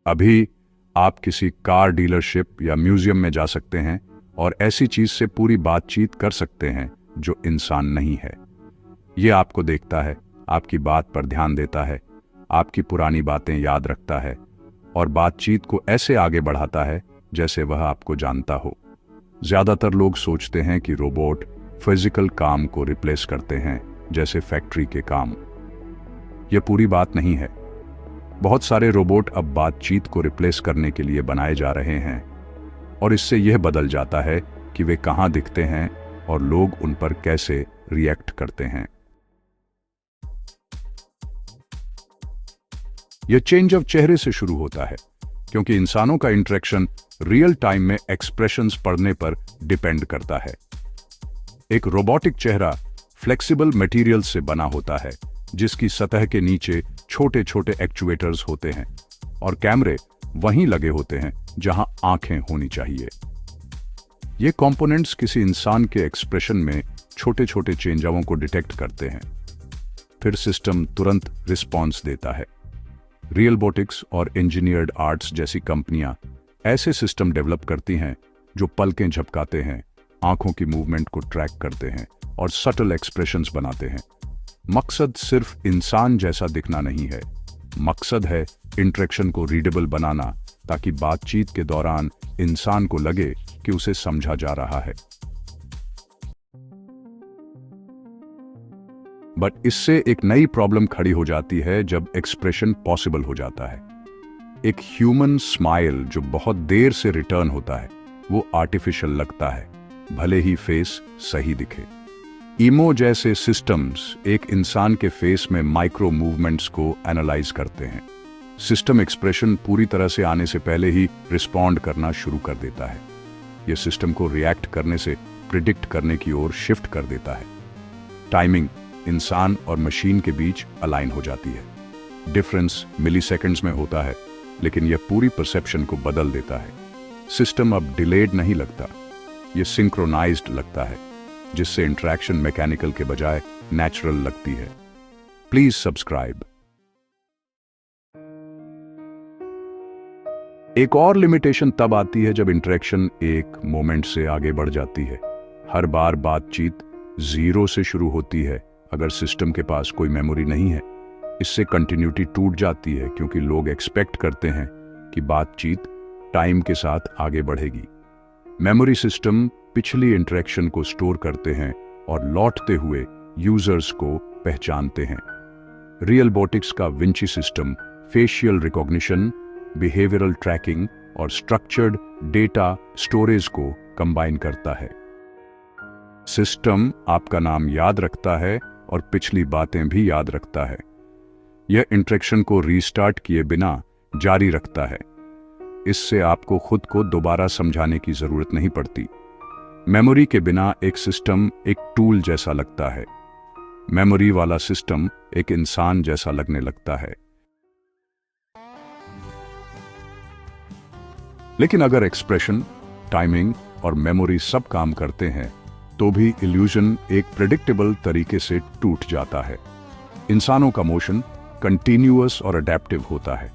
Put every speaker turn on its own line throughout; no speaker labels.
अभी आप किसी कार डीलरशिप या म्यूजियम में जा सकते हैं और ऐसी चीज से पूरी बातचीत कर सकते हैं जो इंसान नहीं है। ये आपको देखता है, आपकी बात पर ध्यान देता है, आपकी पुरानी बातें याद रखता है और बातचीत को ऐसे आगे बढ़ाता है जैसे वह आपको जानता हो। ज्यादातर लोग सोचते हैं कि रोबोट फिजिकल काम को रिप्लेस करते हैं, जैसे फैक्ट्री के काम। यह पूरी बात नहीं है। बहुत सारे रोबोट अब बातचीत को रिप्लेस करने के लिए बनाए जा रहे हैं और इससे यह बदल जाता है कि वे कहां दिखते हैं और लोग उन पर कैसे रिएक्ट करते हैं। यह चेंज अब चेहरे से शुरू होता है, क्योंकि इंसानों का इंटरेक्शन रियल टाइम में एक्सप्रेशंस पढ़ने पर डिपेंड करता है। एक रोबोटिक चेहरा फ्लेक्सिबल मटेरियल से बना होता है, जिसकी सतह के नीचे छोटे छोटे एक्चुएटर्स होते हैं और कैमरे वहीं लगे होते हैं जहां आंखें होनी चाहिए। ये कंपोनेंट्स किसी इंसान के एक्सप्रेशन में छोटे छोटे चेंजाओं को डिटेक्ट करते हैं, फिर सिस्टम तुरंत रिस्पॉन्स देता है। रियलबोटिक्स और इंजीनियर्ड आर्ट्स जैसी कंपनियां ऐसे सिस्टम डेवलप करती हैं जो पलकें झपकाते हैं, आंखों की मूवमेंट को ट्रैक करते हैं और सटल एक्सप्रेशंस बनाते हैं। मकसद सिर्फ इंसान जैसा दिखना नहीं है, मकसद है इंटरेक्शन को रीडेबल बनाना, ताकि बातचीत के दौरान इंसान को लगे कि उसे समझा जा रहा है। बट इससे एक नई प्रॉब्लम खड़ी हो जाती है जब एक्सप्रेशन पॉसिबल हो जाता है। एक ह्यूमन स्माइल जो बहुत देर से रिटर्न होता है, वो आर्टिफिशियल लगता है, भले ही फेस सही दिखे। ईमो जैसे सिस्टम्स एक इंसान के फेस में माइक्रो मूवमेंट्स को एनालाइज करते हैं। सिस्टम एक्सप्रेशन पूरी तरह से आने से पहले ही रिस्पॉन्ड करना शुरू कर देता है। यह सिस्टम को रिएक्ट करने से प्रिडिक्ट करने की ओर शिफ्ट कर देता है। टाइमिंग इंसान और मशीन के बीच अलाइन हो जाती है। डिफरेंस मिलीसेकंड्स में होता है, लेकिन यह पूरी परसेप्शन को बदल देता है। सिस्टम अब डिलेड नहीं लगता, यह सिंक्रोनाइज्ड लगता है, जिससे इंटरेक्शन मैकेनिकल के बजाय नेचुरल लगती है। Please subscribe. एक और लिमिटेशन तब आती है जब इंटरेक्शन एक मोमेंट से आगे बढ़ जाती है। हर बार बातचीत जीरो से शुरू होती है अगर सिस्टम के पास कोई मेमोरी नहीं है। इससे कंटिन्यूटी टूट जाती है, क्योंकि लोग एक्सपेक्ट करते हैं कि बातचीत टाइम के साथ आगे बढ़ेगी। मेमोरी सिस्टम पिछली इंटरेक्शन को स्टोर करते हैं और लौटते हुए यूजर्स को पहचानते हैं। रियलबोटिक्स का Vinci system facial recognition, behavioural tracking और स्ट्रक्चर्ड डेटा स्टोरेज को कंबाइन करता है। सिस्टम आपका नाम याद रखता है और पिछली बातें भी याद रखता है। यह इंटरेक्शन को रीस्टार्ट किए बिना जारी रखता है। इससे आपको खुद को दोबारा समझाने की जरूरत नहीं पड़ती। मेमोरी के बिना एक सिस्टम एक टूल जैसा लगता है, मेमोरी वाला सिस्टम एक इंसान जैसा लगने लगता है। लेकिन अगर एक्सप्रेशन, टाइमिंग और मेमोरी सब काम करते हैं, तो भी इल्यूजन एक प्रेडिक्टेबल तरीके से टूट जाता है। इंसानों का मोशन कंटिन्यूअस और अडेप्टिव होता है।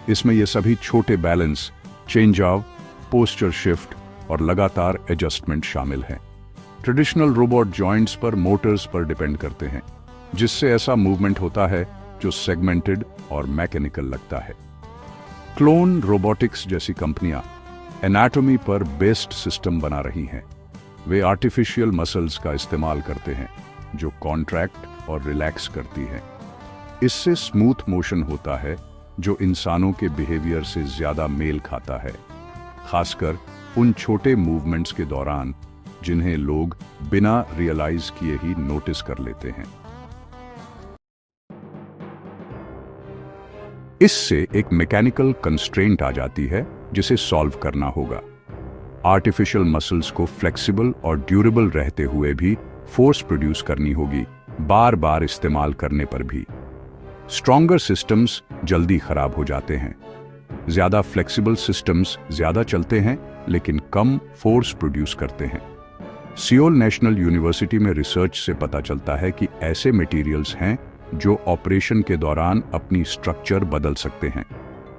इसमें ये सभी छोटे balance, change of, posture shift और लगातार एडजस्टमेंट शामिल हैं। ट्रेडिशनल रोबोट जॉइंट्स पर मोटर्स पर डिपेंड करते हैं, जिससे ऐसा मूवमेंट होता है जो सेगमेंटेड और मैकेनिकल लगता है। क्लोन रोबोटिक्स जैसी कंपनियां एनाटॉमी पर बेस्ड सिस्टम बना रही हैं। वे आर्टिफिशियल मसल्स का इस्तेमाल करते हैं जो कॉन्ट्रैक्ट और रिलैक्स करती हैं। इससे स्मूथ मोशन होता है जो इंसानों के बिहेवियर से ज्यादा मेल खाता है, खासकर उन छोटे मूवमेंट्स के दौरान जिन्हें लोग बिना रियलाइज किए ही नोटिस कर लेते हैं। इससे एक मैकेनिकल कंस्ट्रेंट आ जाती है जिसे सॉल्व करना होगा। आर्टिफिशियल मसल्स को फ्लेक्सिबल और ड्यूरेबल रहते हुए भी फोर्स प्रोड्यूस करनी होगी, बार बार इस्तेमाल करने पर भी। स्ट्रॉन्गर सिस्टम्स जल्दी खराब हो जाते हैं। ज्यादा फ्लेक्सिबल सिस्टम्स ज्यादा चलते हैं लेकिन कम फोर्स प्रोड्यूस करते हैं। सियोल नेशनल यूनिवर्सिटी में रिसर्च से पता चलता है कि ऐसे मटेरियल्स हैं जो ऑपरेशन के दौरान अपनी स्ट्रक्चर बदल सकते हैं।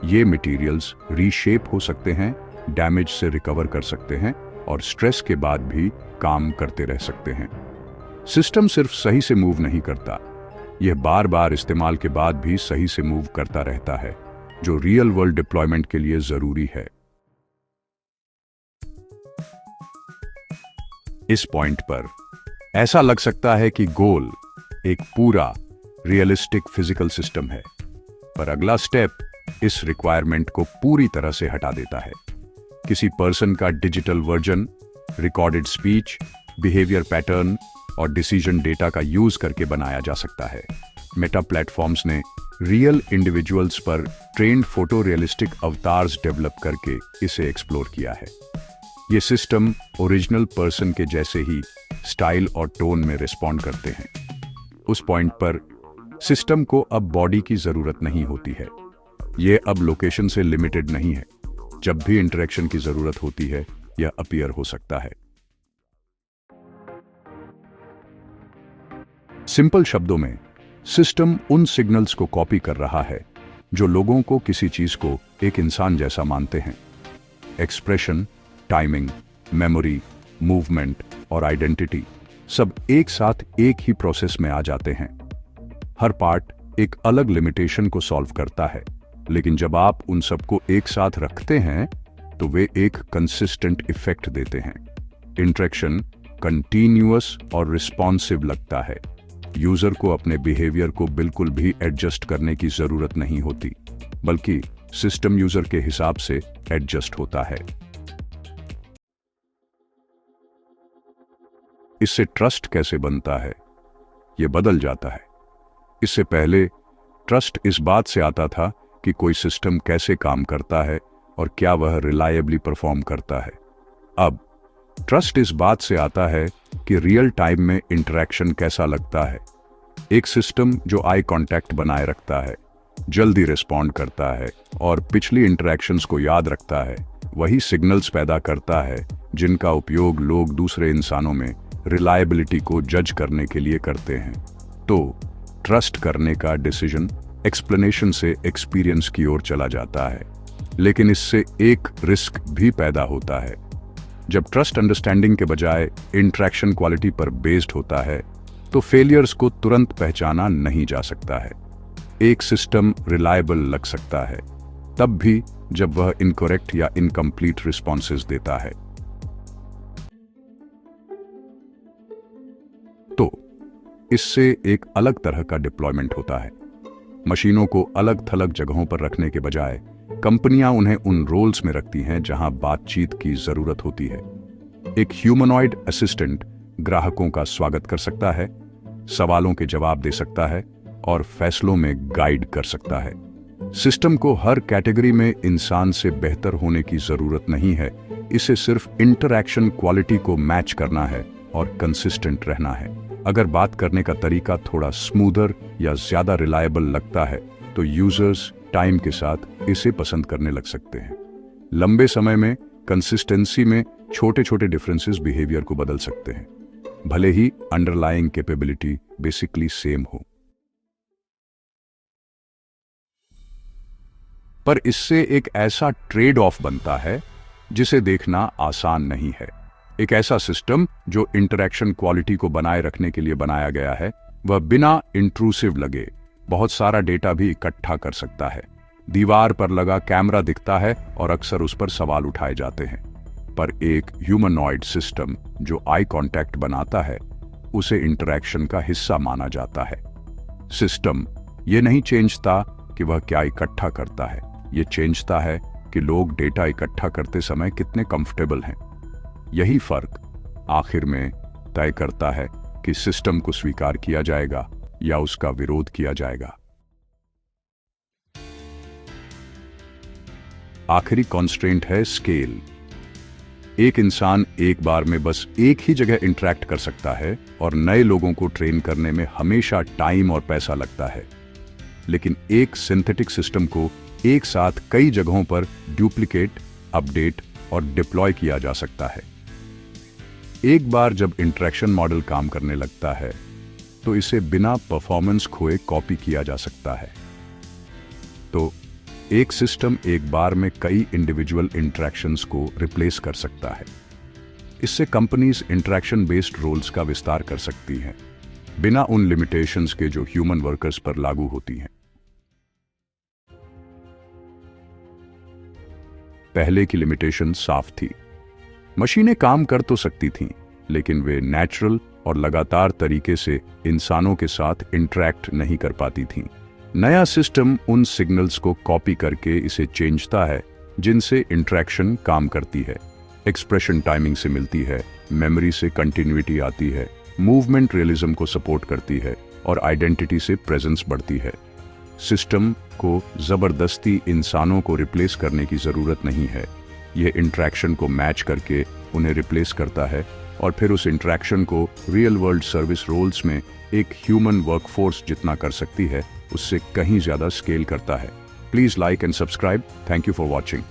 ये मटेरियल्स रीशेप हो सकते हैं, डैमेज से रिकवर कर सकते हैं और स्ट्रेस के बाद भी काम करते रह सकते हैं। सिस्टम सिर्फ सही से मूव नहीं करता, यह बार बार इस्तेमाल के बाद भी सही से मूव करता रहता है, जो रियल वर्ल्ड डिप्लॉयमेंट के लिए जरूरी है। इस पॉइंट पर ऐसा लग सकता है कि गोल एक पूरा रियलिस्टिक फिजिकल सिस्टम है, पर अगला स्टेप इस रिक्वायरमेंट को पूरी तरह से हटा देता है। किसी पर्सन का digital version, recorded speech, behaviour pattern और डिसीजन डेटा का यूज करके बनाया जा सकता है। मेटा प्लेटफॉर्म्स ने रियल इंडिविजुअल्स पर trend photo realistic avatars develop करके इसे एक्सप्लोर किया है। ये सिस्टम ओरिजिनल पर्सन के जैसे ही स्टाइल और टोन में रिस्पॉन्ड करते हैं। उस पॉइंट पर सिस्टम को अब बॉडी की जरूरत नहीं होती है। ये अब लोकेशन से लिमिटेड नहीं है। जब भी इंटरेक्शन की जरूरत होती है, यह अपीयर हो सकता है। सिंपल शब्दों में, सिस्टम उन सिग्नल्स को कॉपी कर रहा है जो लोगों को किसी चीज को एक इंसान जैसा मानते हैं। एक्सप्रेशन, टाइमिंग, मेमोरी, मूवमेंट और आइडेंटिटी सब एक साथ एक ही प्रोसेस में आ जाते हैं। हर पार्ट एक अलग लिमिटेशन को सॉल्व करता है, लेकिन जब आप उन सबको एक साथ रखते हैं तो वे एक कंसिस्टेंट इफेक्ट देते हैं। इंटरेक्शन कंटीन्यूअस और रिस्पॉन्सिव लगता है। यूजर को अपने बिहेवियर को बिल्कुल भी एडजस्ट करने की जरूरत नहीं होती, बल्कि सिस्टम यूजर के हिसाब से एडजस्ट होता है। इससे ट्रस्ट कैसे बनता है? यह बदल जाता है। इससे पहले ट्रस्ट इस बात से आता था कि कोई सिस्टम कैसे काम करता है और क्या वह रिलायबली परफॉर्म करता है। अब ट्रस्ट इस बात से आता है कि रियल टाइम में इंटरेक्शन कैसा लगता है। एक सिस्टम जो आई कांटेक्ट बनाए रखता है, जल्दी रिस्पॉन्ड करता है और पिछली इंटरेक्शंस को याद रखता है, वही सिग्नल्स पैदा करता है जिनका उपयोग लोग दूसरे इंसानों में रिलायबिलिटी को जज करने के लिए करते हैं। तो ट्रस्ट करने का डिसीजन एक्सप्लेनेशन से एक्सपीरियंस की ओर चला जाता है, लेकिन इससे एक रिस्क भी पैदा होता है। जब ट्रस्ट अंडरस्टैंडिंग के बजाय इंटरेक्शन क्वालिटी पर बेस्ड होता है, तो फेलियर्स को तुरंत पहचाना नहीं जा सकता है। एक सिस्टम रिलायबल लग सकता है तब भी जब वह इनकरेक्ट या इनकम्प्लीट रिस्पॉन्सेज देता है। तो इससे एक अलग तरह का डिप्लॉयमेंट होता है। मशीनों को अलग थलग जगहों पर रखने के बजाय कंपनियां उन्हें उन रोल्स में रखती हैं जहां बातचीत की जरूरत होती है। एक ह्यूमनॉइड असिस्टेंट ग्राहकों का स्वागत कर सकता है, सवालों के जवाब दे सकता है और फैसलों में गाइड कर सकता है। सिस्टम को हर कैटेगरी में इंसान से बेहतर होने की जरूरत नहीं है। इसे सिर्फ इंटरैक्शन क्वालिटी को मैच करना है और कंसिस्टेंट रहना है। अगर बात करने का तरीका थोड़ा स्मूदर या ज्यादा रिलायबल लगता है, तो यूजर्स टाइम के साथ इसे पसंद करने लग सकते हैं। लंबे समय में कंसिस्टेंसी में छोटे छोटे डिफरेंसेस बिहेवियर को बदल सकते हैं, भले ही अंडरलाइंग कैपेबिलिटी बेसिकली सेम हो। पर इससे एक ऐसा ट्रेड ऑफ बनता है जिसे देखना आसान नहीं है। एक ऐसा सिस्टम जो इंटरैक्शन क्वालिटी को बनाए रखने के लिए बनाया गया है, वह बिना इंट्रूसिव लगे बहुत सारा डेटा भी इकट्ठा कर सकता है। दीवार पर लगा कैमरा दिखता है और अक्सर उस पर सवाल उठाए जाते हैं, पर एक ह्यूमनॉइड सिस्टम जो आई कांटेक्ट बनाता है, उसे इंटरैक्शन का हिस्सा माना जाता है। सिस्टम ये नहीं चेंजता कि वह क्या इकट्ठा करता है, ये चेंजता है कि लोग डेटा इकट्ठा करते समय कितने कंफर्टेबल हैं। यही फर्क आखिर में तय करता है कि सिस्टम को स्वीकार किया जाएगा या उसका विरोध किया जाएगा। आखिरी कॉन्स्ट्रेंट है स्केल। एक इंसान एक बार में बस एक ही जगह इंटरैक्ट कर सकता है और नए लोगों को ट्रेन करने में हमेशा टाइम और पैसा लगता है। लेकिन एक सिंथेटिक सिस्टम को एक साथ कई जगहों पर डुप्लीकेट, अपडेट और डिप्लॉय किया जा सकता है। एक बार जब इंटरैक्शन मॉडल काम करने लगता है, तो इसे बिना परफॉर्मेंस खोए कॉपी किया जा सकता है। तो एक सिस्टम एक बार में कई इंडिविजुअल इंटरैक्शंस को रिप्लेस कर सकता है। इससे कंपनीज इंटरैक्शन बेस्ड रोल्स का विस्तार कर सकती हैं, बिना उन लिमिटेशंस के जो ह्यूमन वर्कर्स पर लागू होती हैं। पहले की लिमिटेशन साफ थी। मशीनें काम कर तो सकती थीं, लेकिन वे नेचुरल और लगातार तरीके से इंसानों के साथ इंटरैक्ट नहीं कर पाती थीं। नया सिस्टम उन सिग्नल्स को कॉपी करके इसे चेंजता है जिनसे इंटरैक्शन काम करती है। एक्सप्रेशन टाइमिंग से मिलती है, मेमोरी से कंटिन्यूटी आती है, मूवमेंट रियलिज्म को सपोर्ट करती है और आइडेंटिटी से प्रेजेंस बढ़ती है। सिस्टम को जबरदस्ती इंसानों को रिप्लेस करने की जरूरत नहीं है। यह इंटरैक्शन को मैच करके उन्हें रिप्लेस करता है और फिर उस इंटरैक्शन को रियल वर्ल्ड सर्विस रोल्स में एक ह्यूमन वर्कफोर्स जितना कर सकती है, उससे कहीं ज्यादा स्केल करता है। Please like and subscribe. Thank you for watching.